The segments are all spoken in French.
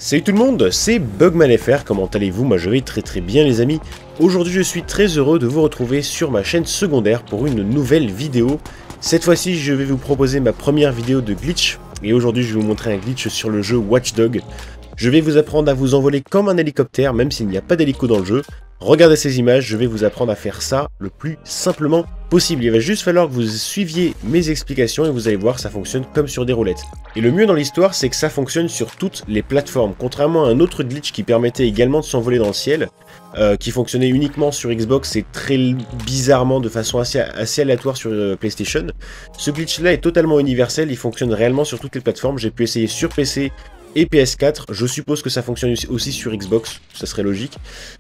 Salut tout le monde, c'est Bugmanfr, comment allez-vous? Moi je vais très bien les amis. Aujourd'hui je suis très heureux de vous retrouver sur ma chaîne secondaire pour une nouvelle vidéo. Cette fois-ci je vais vous proposer ma première vidéo de glitch, et aujourd'hui je vais vous montrer un glitch sur le jeu Watch Dogs. Je vais vous apprendre à vous envoler comme un hélicoptère, même s'il n'y a pas d'hélico dans le jeu. Regardez ces images, je vais vous apprendre à faire ça le plus simplement possible. Il va juste falloir que vous suiviez mes explications et vous allez voir, ça fonctionne comme sur des roulettes. Et le mieux dans l'histoire, c'est que ça fonctionne sur toutes les plateformes. Contrairement à un autre glitch qui permettait également de s'envoler dans le ciel, qui fonctionnait uniquement sur Xbox et très bizarrement de façon assez aléatoire sur PlayStation. Ce glitch-là est totalement universel, il fonctionne réellement sur toutes les plateformes. J'ai pu essayer sur PC et PS4, je suppose que ça fonctionne aussi sur Xbox, ça serait logique.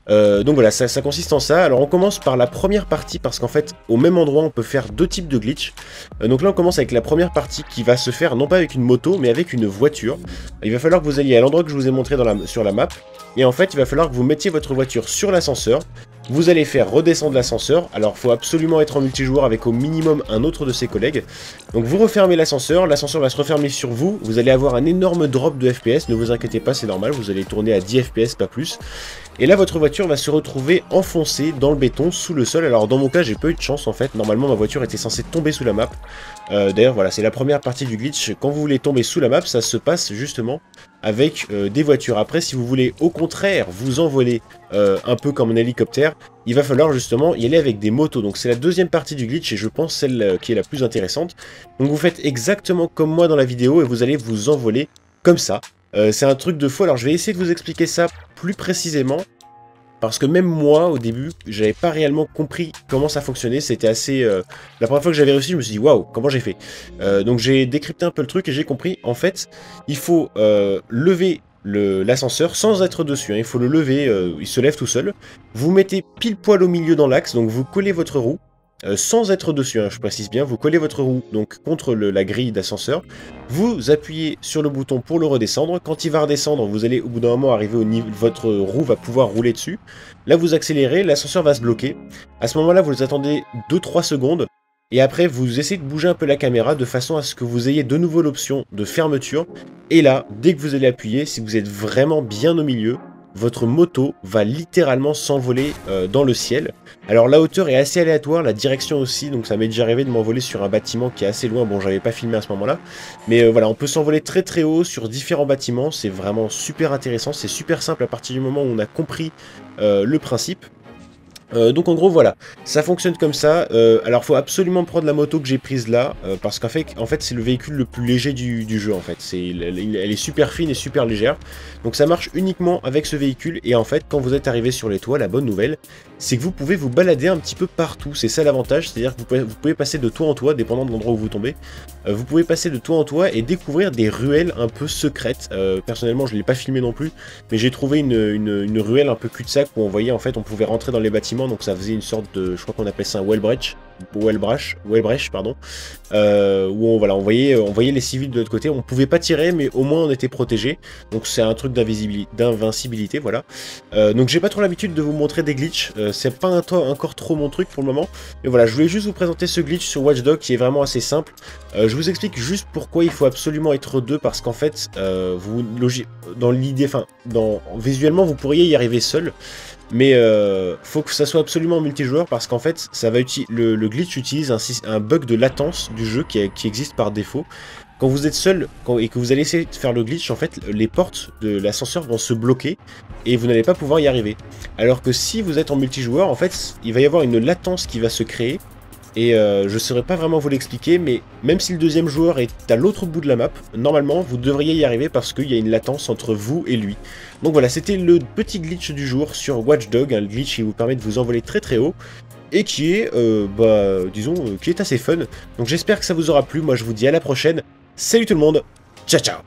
Donc voilà, ça consiste en ça. Alors on commence par la première partie, parce qu'en fait, au même endroit, on peut faire deux types de glitch. Donc là, on commence avec la première partie qui va se faire, non pas avec une moto, mais avec une voiture. Il va falloir que vous alliez à l'endroit que je vous ai montré sur la map, et en fait, il va falloir que vous mettiez votre voiture sur l'ascenseur. Vous allez faire redescendre l'ascenseur, alors il faut absolument être en multijoueur avec au minimum un autre de ses collègues. Donc vous refermez l'ascenseur va se refermer sur vous, vous allez avoir un énorme drop de FPS, ne vous inquiétez pas, c'est normal, vous allez tourner à 10 FPS, pas plus. Et là votre voiture va se retrouver enfoncée dans le béton, sous le sol. Alors dans mon cas j'ai pas eu de chance en fait, normalement ma voiture était censée tomber sous la map. D'ailleurs voilà, c'est la première partie du glitch, quand vous voulez tomber sous la map, ça se passe justement avec des voitures. Après si vous voulez au contraire vous envoler un peu comme un hélicoptère, il va falloir justement y aller avec des motos. Donc c'est la deuxième partie du glitch et je pense celle qui est la plus intéressante. Donc vous faites exactement comme moi dans la vidéo et vous allez vous envoler comme ça. C'est un truc de fou. Alors je vais essayer de vous expliquer ça plus précisément, parce que même moi au début j'avais pas réellement compris comment ça fonctionnait. C'était assez... La première fois que j'avais réussi, je me suis dit waouh, comment j'ai fait. Donc j'ai décrypté un peu le truc et j'ai compris. En fait il faut lever l'ascenseur sans être dessus, hein. Il faut le lever, il se lève tout seul. Vous mettez pile poil au milieu dans l'axe, donc vous collez votre roue, sans être dessus, hein, je précise bien, vous collez votre roue donc contre la grille d'ascenseur, vous appuyez sur le bouton pour le redescendre. Quand il va redescendre, vous allez au bout d'un moment arriver au niveau, votre roue va pouvoir rouler dessus. Là vous accélérez, l'ascenseur va se bloquer. À ce moment-là, vous attendez 2-3 secondes. Et après, vous essayez de bouger un peu la caméra de façon à ce que vous ayez de nouveau l'option de fermeture. Et là, dès que vous allez appuyer, si vous êtes vraiment bien au milieu, votre moto va littéralement s'envoler dans le ciel. Alors la hauteur est assez aléatoire, la direction aussi, donc ça m'est déjà arrivé de m'envoler sur un bâtiment qui est assez loin. Bon, j'avais pas filmé à ce moment-là. Mais voilà, on peut s'envoler très haut sur différents bâtiments. C'est vraiment super intéressant, c'est super simple à partir du moment où on a compris le principe. Donc en gros voilà, ça fonctionne comme ça. Alors faut absolument prendre la moto que j'ai prise là, parce qu'en fait c'est le véhicule le plus léger du jeu en fait. Elle est super fine et super légère, donc ça marche uniquement avec ce véhicule. Et en fait quand vous êtes arrivé sur les toits, la bonne nouvelle c'est que vous pouvez vous balader un petit peu partout. C'est ça l'avantage, c'est à dire que vous pouvez passer de toit en toit, dépendant de l'endroit où vous tombez. Vous pouvez passer de toit en toit et découvrir des ruelles un peu secrètes. Personnellement je ne l'ai pas filmé non plus, mais j'ai trouvé une ruelle un peu cul-de-sac où on voyait en fait on pouvait rentrer dans les bâtiments. Donc ça faisait une sorte de, je crois qu'on appelait ça un wellbreach, pardon, où on voyait les civils de l'autre côté. On pouvait pas tirer, mais au moins on était protégé. Donc c'est un truc d'invincibilité, voilà. Donc j'ai pas trop l'habitude de vous montrer des glitches, c'est pas encore trop mon truc pour le moment. Mais voilà, je voulais juste vous présenter ce glitch sur Watch Dogs qui est vraiment assez simple. Je vous explique juste pourquoi il faut absolument être deux, parce qu'en fait, dans l'idée, enfin, visuellement vous pourriez y arriver seul. Mais faut que ça soit absolument multijoueur, parce qu'en fait le glitch utilise un bug de latence du jeu qui existe par défaut. Quand vous êtes seul et que vous allez essayer de faire le glitch, en fait les portes de l'ascenseur vont se bloquer et vous n'allez pas pouvoir y arriver. Alors que si vous êtes en multijoueur, en fait il va y avoir une latence qui va se créer. Et je ne saurais pas vraiment vous l'expliquer, mais même si le deuxième joueur est à l'autre bout de la map, normalement vous devriez y arriver parce qu'il y a une latence entre vous et lui. Donc voilà, c'était le petit glitch du jour sur Watch Dogs, un glitch qui vous permet de vous envoler très haut et qui est, qui est assez fun. Donc j'espère que ça vous aura plu, moi je vous dis à la prochaine, salut tout le monde, ciao ciao.